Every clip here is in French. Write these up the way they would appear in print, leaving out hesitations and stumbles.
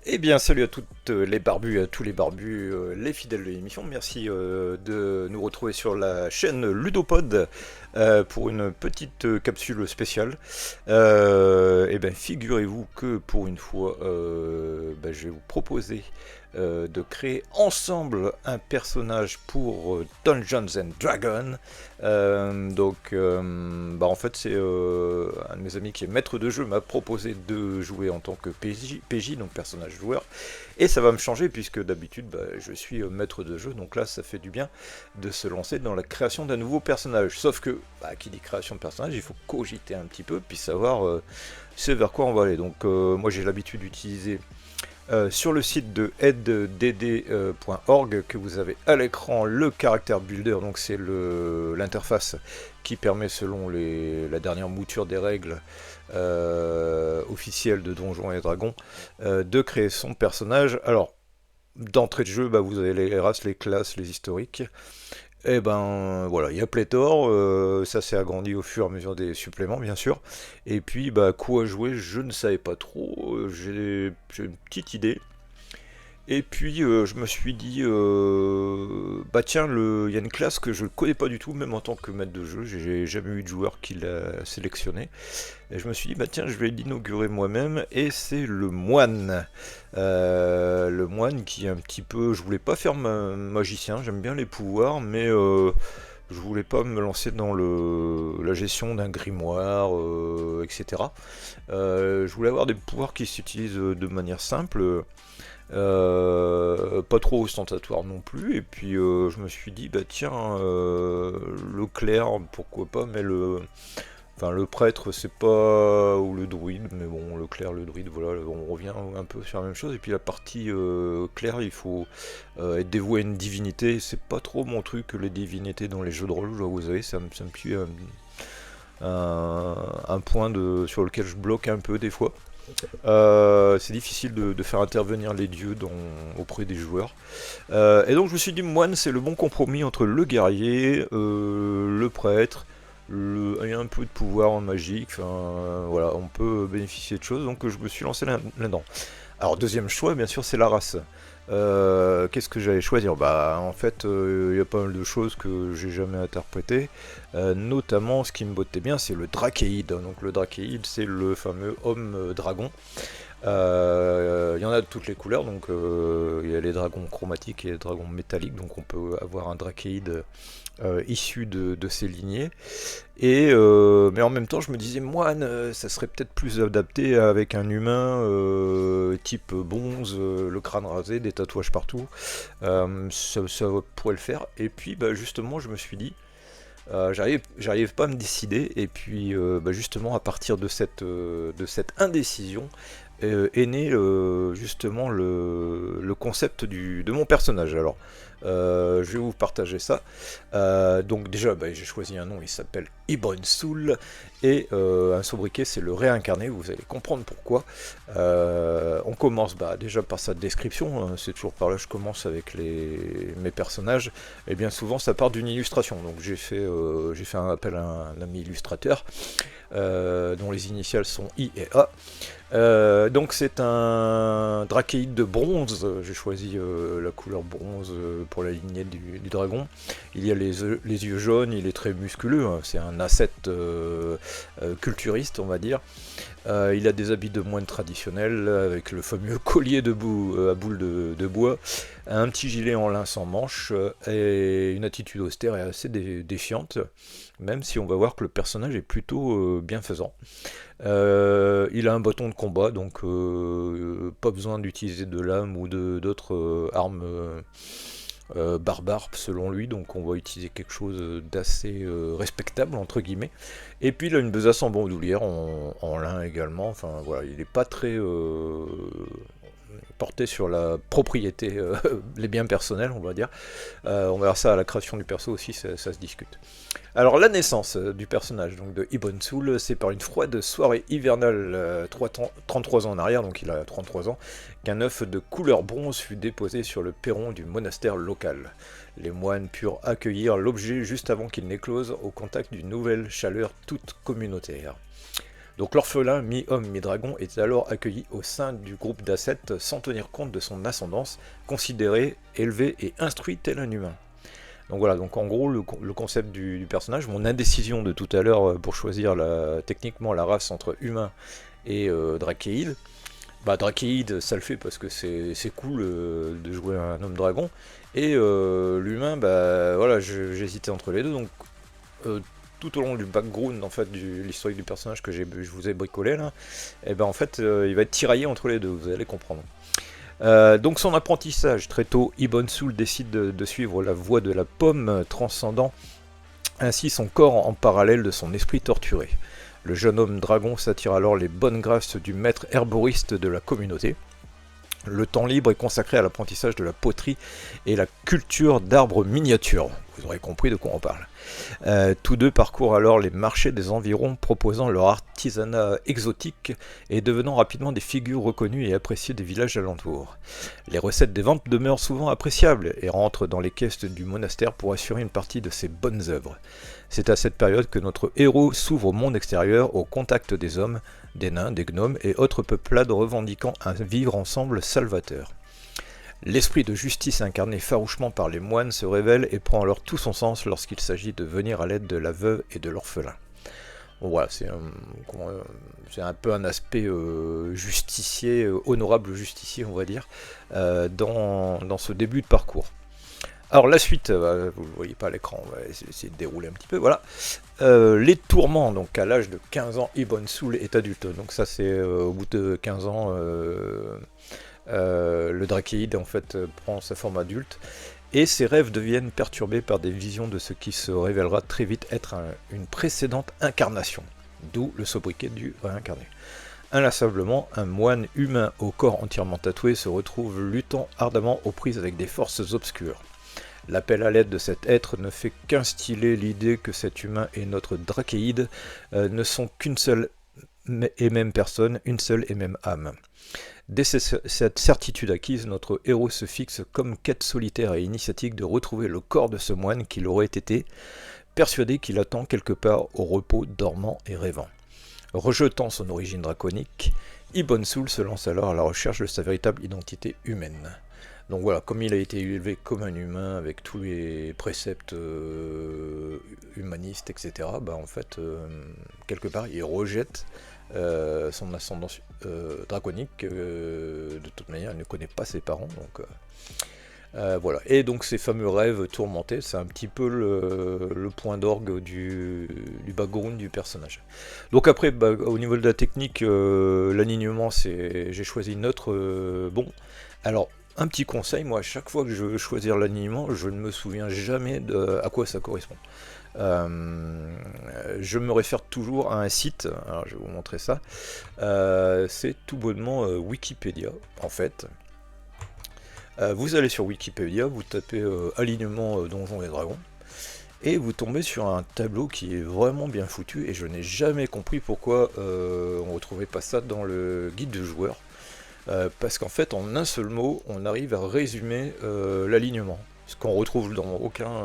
Eh bien, salut à toutes les barbus et à tous les barbus, les fidèles de l'émission. Merci de nous retrouver sur la chaîne Ludopod pour une petite capsule spéciale. Eh bien, figurez-vous que pour une fois, je vais vous proposer de créer ensemble un personnage pour Dungeons and Dragons. En fait, c'est un de mes amis qui est maître de jeu m'a proposé de jouer en tant que PJ, donc personnage joueur. Et ça va me changer puisque d'habitude je suis maître de jeu, donc là ça fait du bien de se lancer dans la création d'un nouveau personnage. Sauf que, qui dit création de personnage, il faut cogiter un petit peu, puis savoir ce vers quoi on va aller. Donc moi j'ai l'habitude d'utiliser sur le site de aidedd.org que vous avez à l'écran le caractère builder, donc c'est l'interface qui permet selon la dernière mouture des règles officielles de Donjons et Dragons de créer son personnage. Alors d'entrée de jeu, vous avez les races, les classes, les historiques. Et ben voilà, il y a pléthore, ça s'est agrandi au fur et à mesure des suppléments bien sûr. Et puis quoi jouer, je ne savais pas trop, j'ai une petite idée. Et puis je me suis dit, tiens, il y a une classe que je ne connais pas du tout, même en tant que maître de jeu, j'ai jamais eu de joueur qui l'a sélectionné. Et je me suis dit, tiens, je vais l'inaugurer moi-même, et c'est le moine. Le moine qui est un petit peu... Je voulais pas faire magicien, j'aime bien les pouvoirs, mais je voulais pas me lancer dans la gestion d'un grimoire, etc. Je voulais avoir des pouvoirs qui s'utilisent de manière simple. Pas trop ostentatoire non plus, et puis je me suis dit tiens, le clerc pourquoi pas, mais le prêtre c'est pas, ou le druide, mais bon, le clerc, le druide, voilà, on revient un peu sur la même chose. Et puis la partie clerc, il faut être dévoué à une divinité. C'est pas trop mon truc, les divinités dans les jeux de rôle, vous savez, ça me tue un point sur lequel je bloque un peu des fois. C'est difficile de faire intervenir les dieux auprès des joueurs. Et donc je me suis dit, moine, c'est le bon compromis entre le guerrier, le prêtre, il y a un peu de pouvoir en magique, voilà, on peut bénéficier de choses, donc je me suis lancé là-dedans. Alors deuxième choix, bien sûr, c'est la race. Qu'est-ce que j'allais choisir? En fait, il y a pas mal de choses que j'ai jamais interprétées. Notamment, ce qui me bottait bien, c'est le Drakeïde. Donc le Drakeïde, c'est le fameux homme dragon. Il y en a de toutes les couleurs, donc il y a les dragons chromatiques et les dragons métalliques, donc on peut avoir un Drakeïde issu de ces lignées. Mais en même temps, je me disais, moine, ça serait peut-être plus adapté avec un humain type bonze, le crâne rasé, des tatouages partout. Ça pourrait le faire. Et puis, justement, je me suis dit, j'arrive pas à me décider. Et puis, justement, à partir de cette indécision, est né justement le concept de mon personnage. Alors, je vais vous partager ça. Donc déjà, j'ai choisi un nom, il s'appelle Ibn Soul, et un sobriquet, c'est le réincarné, vous allez comprendre pourquoi. On commence déjà par sa description, hein, c'est toujours par là que je commence avec mes personnages, et bien souvent ça part d'une illustration. Donc j'ai fait un appel à un ami illustrateur, dont les initiales sont I et A. Donc c'est un Drakeïde de bronze, j'ai choisi la couleur bronze pour la lignée du dragon. Il y a les yeux jaunes, il est très musculeux, hein, c'est un ascète culturiste on va dire. Il a des habits de moine traditionnels avec le fameux collier à boules de bois, un petit gilet en lin sans manches et une attitude austère et assez défiante, même si on va voir que le personnage est plutôt bienfaisant. Il a un bâton de combat, donc pas besoin d'utiliser de lame ou d'autres armes barbares selon lui, donc on va utiliser quelque chose d'assez respectable entre guillemets. Et puis il a une besace en bandoulière en lin également, enfin voilà, il n'est pas très porté sur la propriété, les biens personnels on va dire. On verra ça à la création du perso aussi, ça se discute. Alors la naissance du personnage donc de Ibn Soul, c'est par une froide soirée hivernale 33 ans en arrière, donc il a 33 ans, qu'un œuf de couleur bronze fut déposé sur le perron du monastère local. Les moines purent accueillir l'objet juste avant qu'il n'éclose au contact d'une nouvelle chaleur toute communautaire. Donc l'orphelin, mi-homme, mi-dragon, est alors accueilli au sein du groupe d'Assets sans tenir compte de son ascendance, considéré, élevé et instruit tel un humain. Donc voilà, donc en gros le concept du personnage, mon indécision de tout à l'heure pour choisir techniquement la race entre humain et drachéide. Bah drachéide ça le fait parce que c'est cool de jouer un homme dragon, et l'humain, bah voilà, j'hésitais entre les deux, donc tout au long du background en fait, de l'historique du personnage que je vous ai bricolé là, et ben en fait il va être tiraillé entre les deux, vous allez comprendre. Donc son apprentissage, très tôt, Ibn Soul décide de suivre la voie de la pomme, transcendant ainsi son corps en parallèle de son esprit torturé. Le jeune homme dragon s'attire alors les bonnes grâces du maître herboriste de la communauté. Le temps libre est consacré à l'apprentissage de la poterie et la culture d'arbres miniatures. Vous aurez compris de quoi on parle. Tous deux parcourent alors les marchés des environs, proposant leur artisanat exotique et devenant rapidement des figures reconnues et appréciées des villages alentours. Les recettes des ventes demeurent souvent appréciables et rentrent dans les caisses du monastère pour assurer une partie de ses bonnes œuvres. C'est à cette période que notre héros s'ouvre au monde extérieur, au contact des hommes, des nains, des gnomes et autres peuplades revendiquant un vivre ensemble salvateur. L'esprit de justice incarné farouchement par les moines se révèle et prend alors tout son sens lorsqu'il s'agit de venir à l'aide de la veuve et de l'orphelin. Bon, voilà, c'est un peu un aspect justicier, honorable justicier on va dire, dans ce début de parcours. Alors la suite, vous ne le voyez pas à l'écran, on va essayer de dérouler un petit peu, voilà. Les tourments, donc à l'âge de 15 ans, Ibn Soul est adulte, donc ça c'est au bout de 15 ans, le drachéide en fait prend sa forme adulte, et ses rêves deviennent perturbés par des visions de ce qui se révélera très vite être une précédente incarnation, d'où le sobriquet du réincarné. Inlassablement, un moine humain au corps entièrement tatoué se retrouve luttant ardemment aux prises avec des forces obscures. L'appel à l'aide de cet être ne fait qu'instiller l'idée que cet humain et notre drachéide ne sont qu'une seule et même personne, une seule et même âme. Dès cette certitude acquise, notre héros se fixe comme quête solitaire et initiatique de retrouver le corps de ce moine qu'il aurait été, persuadé qu'il attend quelque part au repos dormant et rêvant. Rejetant son origine draconique, Ibn Soul se lance alors à la recherche de sa véritable identité humaine. Donc voilà, comme il a été élevé comme un humain avec tous les préceptes humanistes, etc., bah en fait, quelque part, il rejette son ascendance draconique. De toute manière, il ne connaît pas ses parents, donc voilà. Et donc ces fameux rêves tourmentés, c'est un petit peu le point d'orgue du background du personnage. Donc après, bah, au niveau de la technique, l'alignement, j'ai choisi neutre. Bon, alors un petit conseil, moi à chaque fois que je veux choisir l'alignement, je ne me souviens jamais à quoi ça correspond. Je me réfère toujours à un site, alors je vais vous montrer ça, c'est tout bonnement Wikipédia en fait. Vous allez sur Wikipédia, vous tapez alignement Donjons et Dragons, et vous tombez sur un tableau qui est vraiment bien foutu, et je n'ai jamais compris pourquoi on ne retrouvait pas ça dans le guide de joueur. Parce qu'en fait, en un seul mot, on arrive à résumer l'alignement, ce qu'on retrouve dans aucun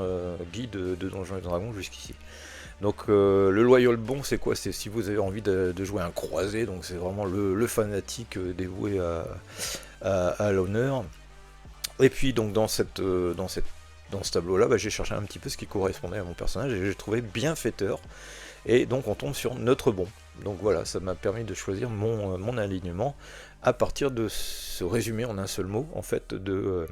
guide de Donjons et Dragons jusqu'ici. Donc le loyal bon, c'est quoi? C'est si vous avez envie de jouer un croisé, donc c'est vraiment le fanatique dévoué à l'honneur. Et puis donc dans ce tableau-là, bah, j'ai cherché un petit peu ce qui correspondait à mon personnage, et j'ai trouvé bienfaiteur. Et donc on tombe sur notre bon. Donc voilà, ça m'a permis de choisir mon alignement à partir de ce résumé en un seul mot, en fait, de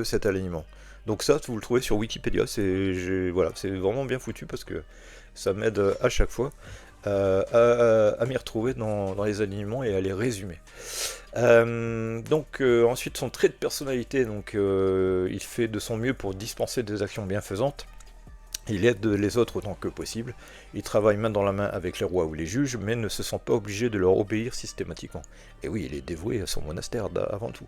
cet alignement. Donc ça, vous le trouvez sur Wikipédia, voilà, c'est vraiment bien foutu parce que ça m'aide à chaque fois à m'y retrouver dans les alignements et à les résumer. Donc ensuite, son trait de personnalité, donc il fait de son mieux pour dispenser des actions bienfaisantes. Il aide les autres autant que possible, il travaille main dans la main avec les rois ou les juges, mais ne se sent pas obligé de leur obéir systématiquement. Et oui, il est dévoué à son monastère avant tout.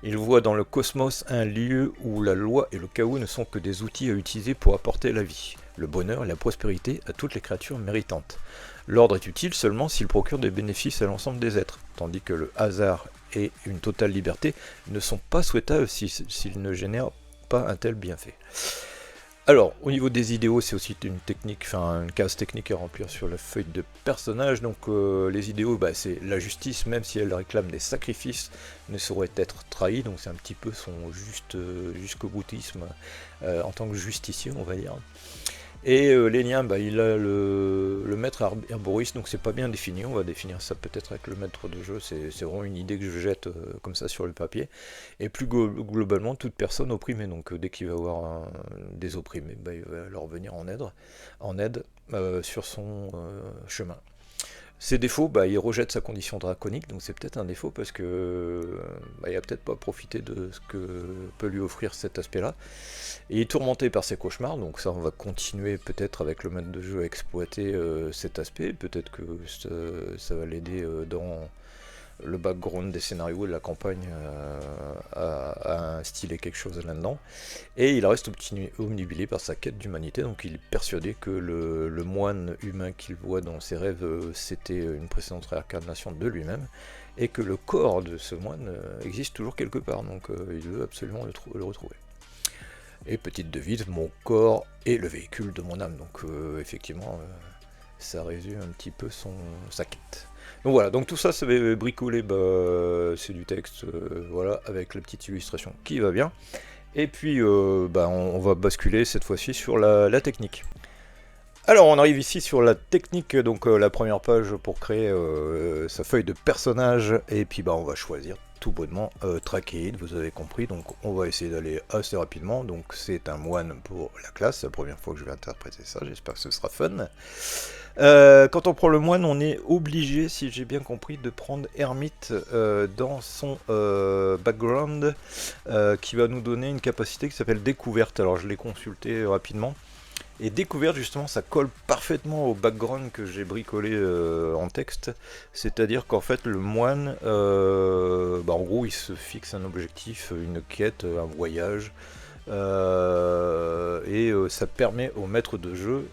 Il voit dans le cosmos un lieu où la loi et le chaos ne sont que des outils à utiliser pour apporter la vie, le bonheur et la prospérité à toutes les créatures méritantes. L'ordre est utile seulement s'il procure des bénéfices à l'ensemble des êtres, tandis que le hasard et une totale liberté ne sont pas souhaitables s'ils ne génèrent pas un tel bienfait. Alors, au niveau des idéaux, c'est aussi une technique, enfin une case technique à remplir sur la feuille de personnage. Donc les idéaux, bah, c'est la justice, même si elle réclame des sacrifices, ne saurait être trahie. Donc c'est un petit peu son jusqu'au boutisme en tant que justicier, on va dire. Et les liens, bah, il a le maître herboriste, donc c'est pas bien défini, on va définir ça peut-être avec le maître de jeu, c'est vraiment une idée que je jette comme ça sur le papier. Et plus globalement, toute personne opprimée, donc dès qu'il va y avoir des opprimés, bah, il va leur venir en aide sur son chemin. Ses défauts, bah, il rejette sa condition draconique, donc c'est peut-être un défaut parce que bah, il a peut-être pas profité de ce que peut lui offrir cet aspect-là. Et il est tourmenté par ses cauchemars, donc ça on va continuer peut-être avec le maître de jeu à exploiter cet aspect, peut-être que ça va l'aider dans le background des scénarios et de la campagne à instiller quelque chose là-dedans. Et il reste omnibulé par sa quête d'humanité, donc il est persuadé que le moine humain qu'il voit dans ses rêves, c'était une précédente réincarnation de lui-même, et que le corps de ce moine existe toujours quelque part, donc il veut absolument le retrouver. Et petite devise, mon corps est le véhicule de mon âme, donc effectivement, ça résume un petit peu sa quête. Donc voilà, donc tout ça, ça va bricoler, bah, c'est du texte, voilà, avec la petite illustration qui va bien. Et puis, bah, on va basculer cette fois-ci sur la technique. Alors, on arrive ici sur la technique, donc la première page pour créer sa feuille de personnage, et puis bah, on va choisir tout bonnement Trakeid, vous avez compris, donc on va essayer d'aller assez rapidement. Donc c'est un moine pour la classe, c'est la première fois que je vais interpréter ça, j'espère que ce sera fun. Quand on prend le moine, on est obligé, si j'ai bien compris, de prendre Hermite dans son background, qui va nous donner une capacité qui s'appelle découverte. Alors je l'ai consulté rapidement. Et découverte, justement, ça colle parfaitement au background que j'ai bricolé en texte. C'est-à-dire qu'en fait, le moine, bah, en gros, il se fixe un objectif, une quête, un voyage. Et ça permet au maître de jeu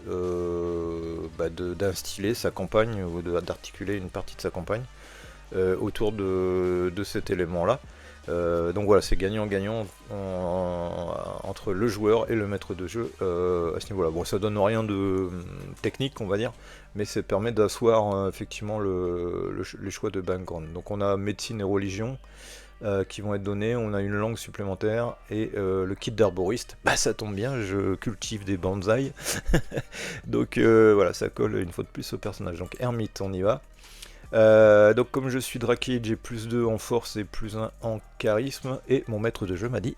bah, d'instiller sa campagne, ou d'articuler une partie de sa campagne autour de cet élément-là. Donc voilà, c'est gagnant-gagnant entre le joueur et le maître de jeu à ce niveau-là. Bon, ça donne rien de technique, on va dire, mais ça permet d'asseoir effectivement les choix de background. Donc on a médecine et religion qui vont être donnés, on a une langue supplémentaire et le kit d'arboriste. Bah ça tombe bien, je cultive des bonsaïs. Donc voilà, ça colle une fois de plus au personnage. Donc Hermite, on y va. Donc comme je suis Trakeid, j'ai plus 2 en force et plus 1 en charisme, et mon maître de jeu m'a dit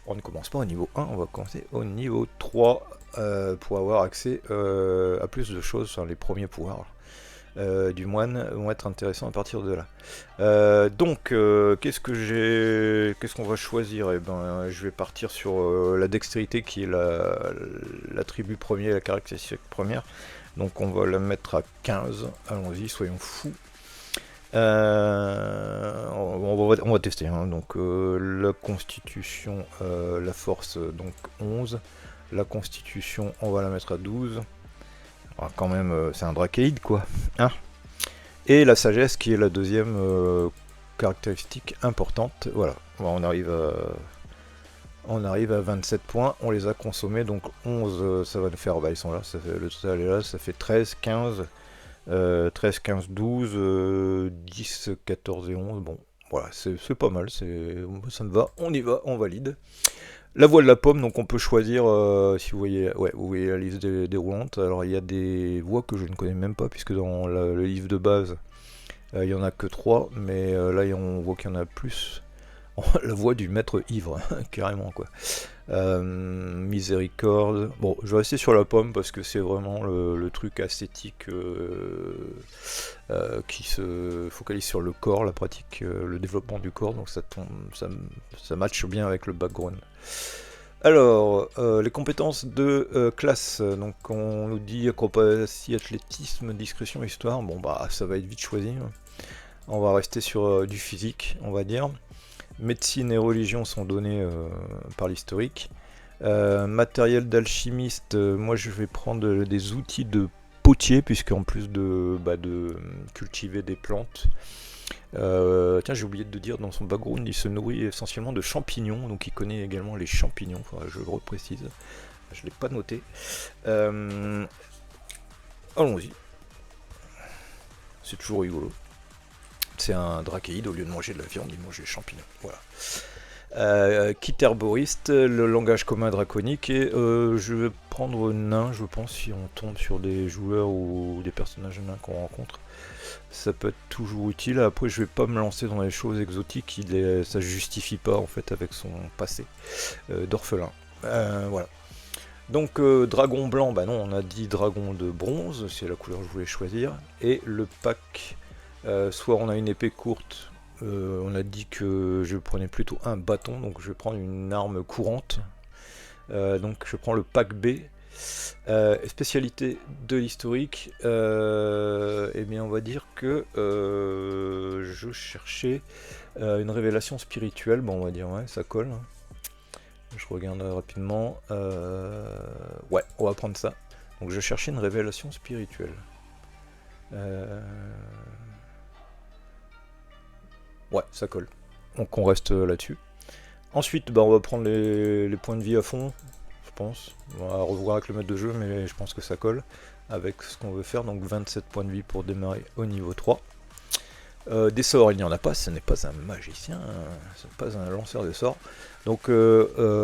on ne commence pas au niveau 1, on va commencer au niveau 3 pour avoir accès à plus de choses. Enfin, les premiers pouvoirs du moine vont être intéressants à partir de là. Donc qu'est-ce qu'on va choisir? Eh ben, je vais partir sur la dextérité, qui est l'attribut premier, la caractéristique première. Donc on va la mettre à 15, allons-y, soyons fous. On va tester, hein. Donc la constitution, la force, donc 11. La constitution, on va la mettre à 12. Alors, quand même, c'est un Trakeid, quoi. Hein. Et la sagesse, qui est la deuxième caractéristique importante. Voilà, on arrive à 27 points, on les a consommés, donc 11, ça va nous faire, bah, ils sont là, ça fait, le total est là, ça fait 13, 15, 13, 15, 12, 10, 14 et 11, bon, voilà, c'est pas mal, ça me va, on y va, on valide. La voie de la pomme, donc on peut choisir, si vous voyez, ouais, vous voyez la liste déroulante. Alors il y a des voies que je ne connais même pas, puisque dans le livre de base, il n'y en a que 3, mais là on voit qu'il y en a plus. La voix du maître ivre, carrément quoi. Miséricorde. Bon, je vais rester sur la pomme parce que c'est vraiment le truc esthétique qui se focalise sur le corps, la pratique, le développement du corps, donc ça matche bien avec le background. Alors, les compétences de classe, donc on nous dit acrobatie, athlétisme, discrétion, histoire, bon bah ça va être vite choisi. On va rester sur du physique, on va dire. Médecine et religion sont donnés par l'historique. Matériel d'alchimiste, moi je vais prendre des outils de potier, puisqu'en plus de cultiver des plantes, tiens, j'ai oublié de dire, dans son background, il se nourrit essentiellement de champignons, donc il connaît également les champignons, enfin, je le reprécise. Je l'ai pas noté. Allons-y. C'est toujours rigolo. C'est un drachéide, au lieu de manger de la viande, il mange des champignons. Voilà. Kit herboriste, le langage commun draconique, et je vais prendre nain, je pense, si on tombe sur des joueurs ou des personnages nains qu'on rencontre. Ça peut être toujours utile. Après, je vais pas me lancer dans les choses exotiques, ça justifie pas en fait avec son passé d'orphelin. Voilà. Donc dragon blanc, bah non, on a dit dragon de bronze, c'est la couleur que je voulais choisir. Et le pack, soit on a une épée courte, on a dit que je prenais plutôt un bâton, donc je vais prendre une arme courante. Donc je prends le pack B. Spécialité de l'historique, eh bien on va dire que je cherchais une révélation spirituelle, bon on va dire ouais, ça colle. Je regarde rapidement. Ouais, on va prendre ça. Donc je cherchais une révélation spirituelle. Ouais, ça colle. Donc on reste là-dessus. Ensuite, bah, on va prendre les points de vie à fond, je pense. On va revoir avec le maître de jeu, mais je pense que ça colle avec ce qu'on veut faire. Donc 27 points de vie pour démarrer au niveau 3. Des sorts, il n'y en a pas, ce n'est pas un magicien, ce n'est pas un lanceur de sorts. Donc le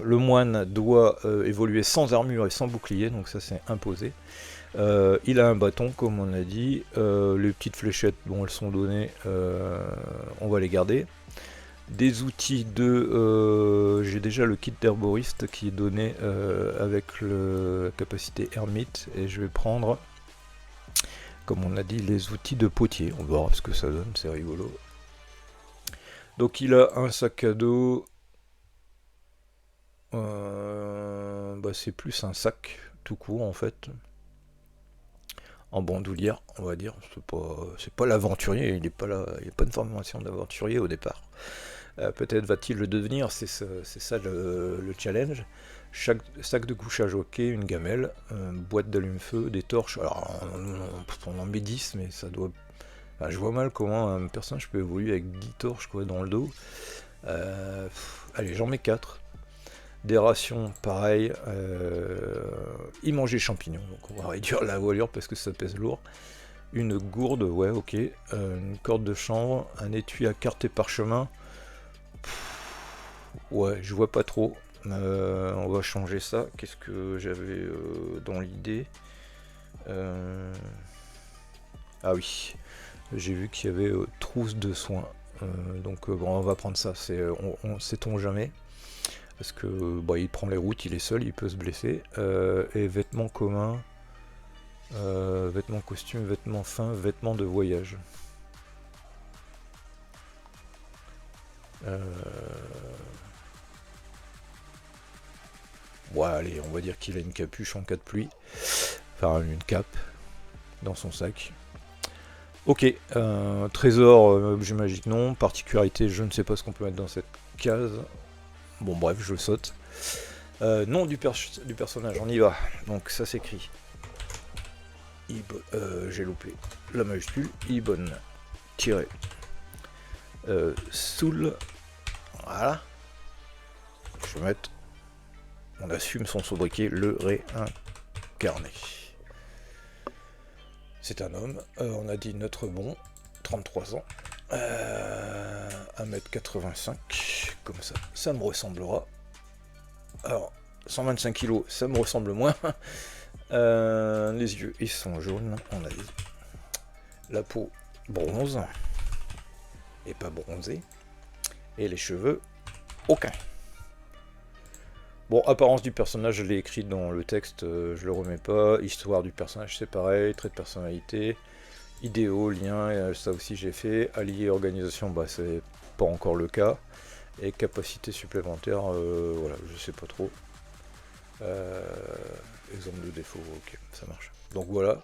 moine doit évoluer sans armure et sans bouclier, donc ça c'est imposé. Il a un bâton comme on a dit, les petites fléchettes, bon elles sont données, on va les garder. Des outils de... j'ai déjà le kit d'herboriste qui est donné avec la capacité ermite, et je vais prendre, comme on a dit, les outils de potier. On verra ce que ça donne, c'est rigolo. Donc il a un sac à dos. Bah, c'est plus un sac tout court en fait. En bandoulière, on va dire. C'est pas l'aventurier, il n'est pas là, il n'y a pas une formation d'aventurier au départ. Peut-être va-t-il le devenir, c'est ça le challenge. Chaque sac de couchage ok, une gamelle, une boîte d'allume-feu, des torches. Alors on en met 10, mais ça doit... Enfin, je vois mal comment un personnage peut évoluer avec 10 torches quoi, dans le dos. Allez, j'en mets 4. Des rations, pareil. Il mangeait champignons, donc on va réduire la voilure parce que ça pèse lourd. Une gourde, ouais, ok. Une corde de chanvre, un étui à cartes et parchemin. Ouais, je vois pas trop. On va changer ça. Qu'est-ce que j'avais dans l'idée Ah oui, j'ai vu qu'il y avait trousse de soins. Donc bon, on va prendre ça. Sait-on jamais. Parce que bah, il prend les routes, il est seul, il peut se blesser. Et vêtements communs, vêtements costumes, vêtements fins, vêtements de voyage. Bon, allez, on va dire qu'il a une capuche en cas de pluie. Enfin, une cape dans son sac. Ok, trésor, objet magique, non. Particularité, je ne sais pas ce qu'on peut mettre dans cette case. Bon, bref, je le saute. Nom du personnage, on y va. Donc, ça s'écrit. J'ai loupé la majuscule. Ibon. Tiré. Soul. Voilà. Je vais mettre. On assume son sobriquet, le réincarné. C'est un homme. On a dit notre bon. 33 ans. 1m85. Comme ça. Ça me ressemblera. Alors, 125 kg, ça me ressemble moins. Les yeux, ils sont jaunes, on a dit. La peau, bronze. Et pas bronzée. Et les cheveux, aucun. Bon, apparence du personnage, je l'ai écrit dans le texte, je le remets pas. Histoire du personnage, c'est pareil. Trait de personnalité. Idéaux, liens, ça aussi j'ai fait. Allié, organisation, bah c'est pas encore le cas. Et capacité supplémentaire, voilà, je sais pas trop. Exemple de défaut, ok, ça marche. Donc voilà.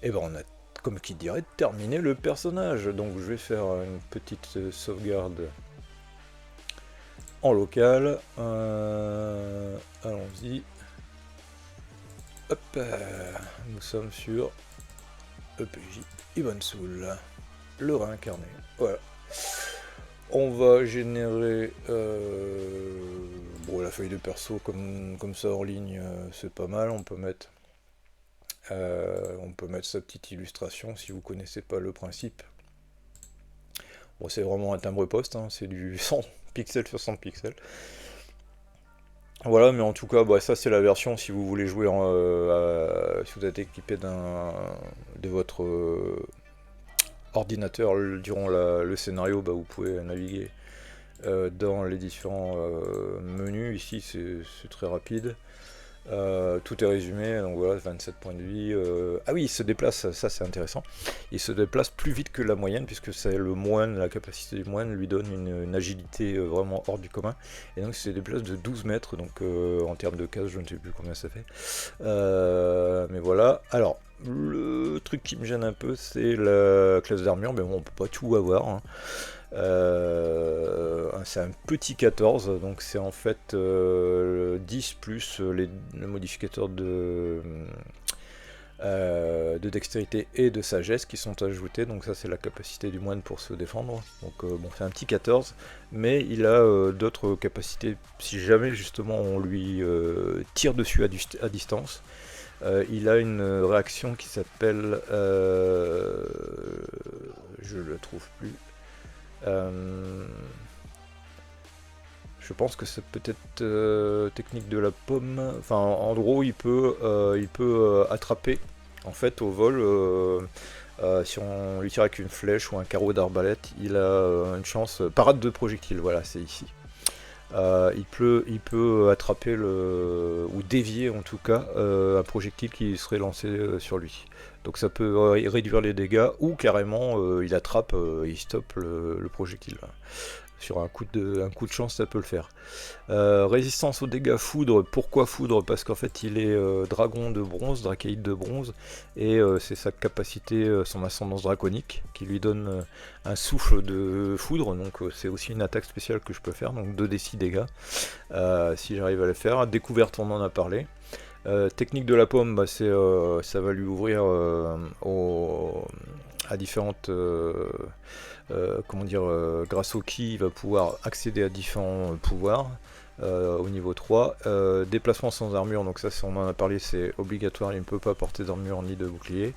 Et ben on a, comme qui dirait, terminé le personnage. Donc je vais faire une petite sauvegarde en local. Allons-y. Hop, nous sommes sur EPJ Ibon Soul, le réincarné. Voilà. On va générer Bon, la feuille de perso comme ça hors ligne, c'est pas mal. On peut mettre sa petite illustration si vous connaissez pas le principe. Bon, c'est vraiment un timbre poste, hein, c'est du 100 pixels sur 100 pixels. Voilà, mais en tout cas, bah, ça c'est la version si vous voulez jouer si vous êtes équipé de votre ordinateur durant le scénario, bah, vous pouvez naviguer dans les différents menus. Ici, c'est très rapide. Tout est résumé, donc voilà, 27 points de vie. Ah oui, il se déplace, ça c'est intéressant. Il se déplace plus vite que la moyenne, puisque c'est le moine, la capacité du moine lui donne une agilité vraiment hors du commun. Et donc il se déplace de 12 mètres, donc en termes de cases, je ne sais plus combien ça fait. Mais voilà. Alors, le truc qui me gêne un peu, c'est la classe d'armure, mais bon, on peut pas tout avoir, hein. C'est un petit 14, donc c'est en fait 10 plus le modificateur de dextérité et de sagesse qui sont ajoutés, donc ça c'est la capacité du moine pour se défendre. Donc bon, c'est un petit 14, mais il a d'autres capacités si jamais justement on lui tire dessus à distance. Il a une réaction qui s'appelle, je le trouve plus. Je pense que c'est peut-être technique de la pomme. Enfin, en gros, il peut attraper en fait au vol. Si on lui tire avec une flèche ou un carreau d'arbalète, il a une chance. Parade de projectile, voilà, c'est ici. Il peut attraper ou dévier en tout cas un projectile qui serait lancé sur lui. Donc ça peut réduire les dégâts ou carrément il attrape, il stoppe le projectile. Sur un coup de chance, ça peut le faire. Résistance aux dégâts foudre. Pourquoi foudre? Parce qu'en fait, il est dragon de bronze, dracaïde de bronze, et c'est sa capacité, son ascendance draconique, qui lui donne un souffle de foudre. Donc c'est aussi une attaque spéciale que je peux faire, donc 2d6 dégâts, si j'arrive à le faire. Découverte, on en a parlé. Technique de la pomme, bah, ça va lui ouvrir à différentes... comment dire, grâce au ki, il va pouvoir accéder à différents pouvoirs au niveau 3. Déplacement sans armure, donc ça on en a parlé, c'est obligatoire, il ne peut pas porter d'armure ni de bouclier.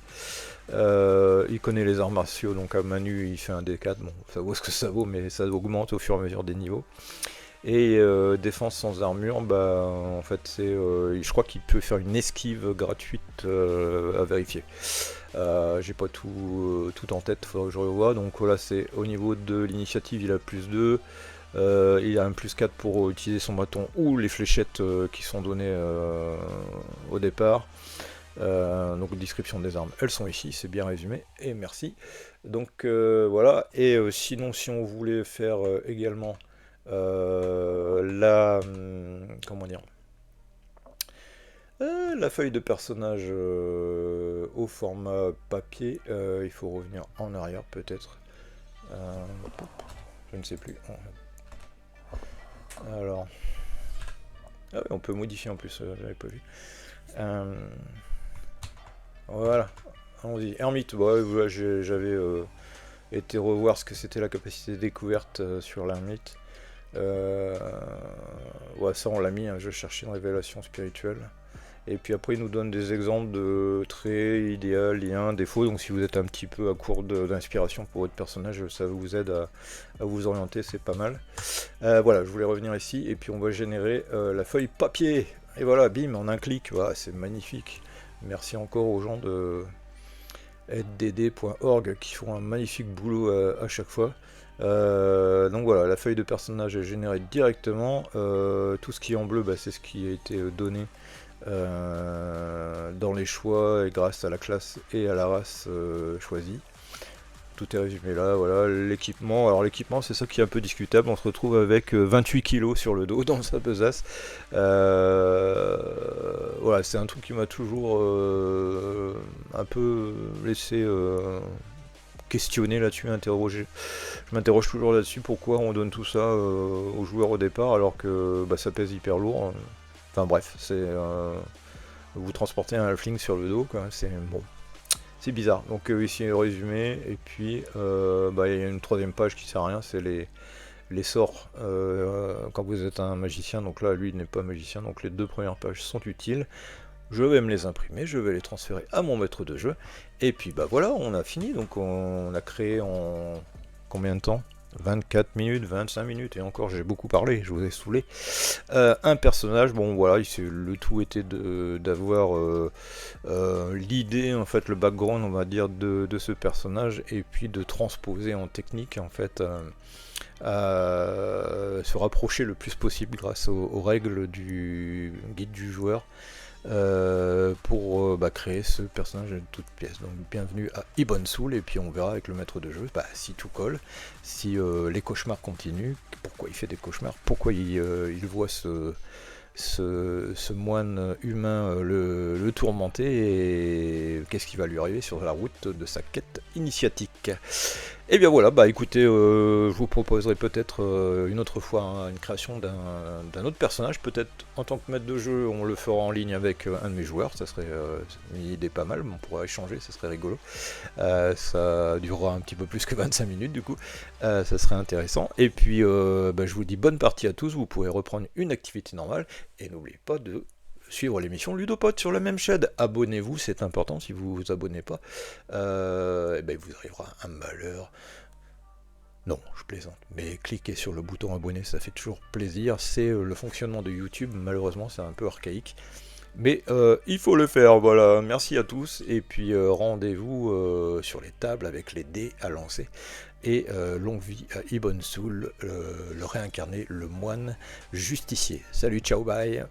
Il connaît les arts martiaux, donc à main nue il fait un D4, bon ça vaut ce que ça vaut, mais ça augmente au fur et à mesure des niveaux. Et défense sans armure, bah en fait je crois qu'il peut faire une esquive gratuite à vérifier. J'ai pas tout en tête, faudrait que je revoie. Donc voilà, c'est au niveau de l'initiative, il a plus 2. Il a un plus 4 pour utiliser son bâton ou les fléchettes qui sont données au départ. Donc description des armes, elles sont ici, c'est bien résumé, et merci. Donc voilà, et sinon si on voulait faire également comment dire, la feuille de personnage au format papier, il faut revenir en arrière peut-être. Je ne sais plus. Alors, ah oui, on peut modifier en plus, j'avais pas vu. Voilà, allons-y. Hermite, bah, ouais, j'avais été revoir ce que c'était la capacité de découverte sur l'hermite. Ouais, ça on l'a mis, hein, je cherchais une révélation spirituelle. Et puis après il nous donne des exemples de traits, idéal, liens, défauts. Donc si vous êtes un petit peu à court d'inspiration pour votre personnage, ça vous aide à vous orienter, c'est pas mal. Voilà, je voulais revenir ici et puis on va générer la feuille papier. Et voilà, bim, en un clic, voilà, c'est magnifique. Merci encore aux gens de aidedd.org qui font un magnifique boulot à chaque fois. Donc voilà, la feuille de personnage est générée directement. Tout ce qui est en bleu, bah, c'est ce qui a été donné dans les choix et grâce à la classe et à la race choisie. Tout est résumé là, voilà, l'équipement. Alors l'équipement, c'est ça qui est un peu discutable. On se retrouve avec 28 kg sur le dos dans sa besace. Voilà, c'est un truc qui m'a toujours un peu laissé questionner là-dessus, interroger. Je m'interroge toujours là-dessus, pourquoi on donne tout ça aux joueurs au départ alors que bah, ça pèse hyper lourd. Enfin bref, c'est vous transportez un halfling sur le dos, quoi. C'est bon. C'est bizarre, donc ici résumé, et puis bah, il y a une troisième page qui sert à rien, c'est les sorts quand vous êtes un magicien. Donc là, lui, il n'est pas magicien, donc les 2 premières pages sont utiles. Je vais me les imprimer, je vais les transférer à mon maître de jeu. Et puis bah voilà, on a fini. Donc on a créé en combien de temps? 24 minutes, 25 minutes, et encore j'ai beaucoup parlé, je vous ai saoulé. Un personnage, bon voilà, le tout était d'avoir l'idée, en fait, le background, on va dire, de ce personnage, et puis de transposer en technique, en fait, se rapprocher le plus possible grâce aux règles du guide du joueur. Pour créer ce personnage de toute pièce. Donc bienvenue à Ibon Soul, et puis on verra avec le maître de jeu si tout colle, si les cauchemars continuent, pourquoi il fait des cauchemars, pourquoi il voit ce moine humain le tourmenter, et qu'est-ce qui va lui arriver sur la route de sa quête initiatique. Et bien voilà, bah écoutez, je vous proposerai peut-être une autre fois une création d'un autre personnage, peut-être en tant que maître de jeu, on le fera en ligne avec un de mes joueurs, ça serait une idée pas mal, on pourra échanger, ça serait rigolo. Ça durera un petit peu plus que 25 minutes du coup, ça serait intéressant. Et puis je vous dis bonne partie à tous, vous pourrez reprendre une activité normale, et n'oubliez pas de suivre l'émission Ludopod sur la même chaîne. Abonnez-vous, c'est important. Si vous vous abonnez pas, il vous arrivera un malheur. Non, je plaisante. Mais cliquez sur le bouton abonner, ça fait toujours plaisir. C'est le fonctionnement de YouTube. Malheureusement, c'est un peu archaïque. Mais il faut le faire, voilà. Merci à tous. Et puis rendez-vous sur les tables avec les dés à lancer. Et longue vie à Ibon Soul, le réincarné, le moine justicier. Salut, ciao, bye.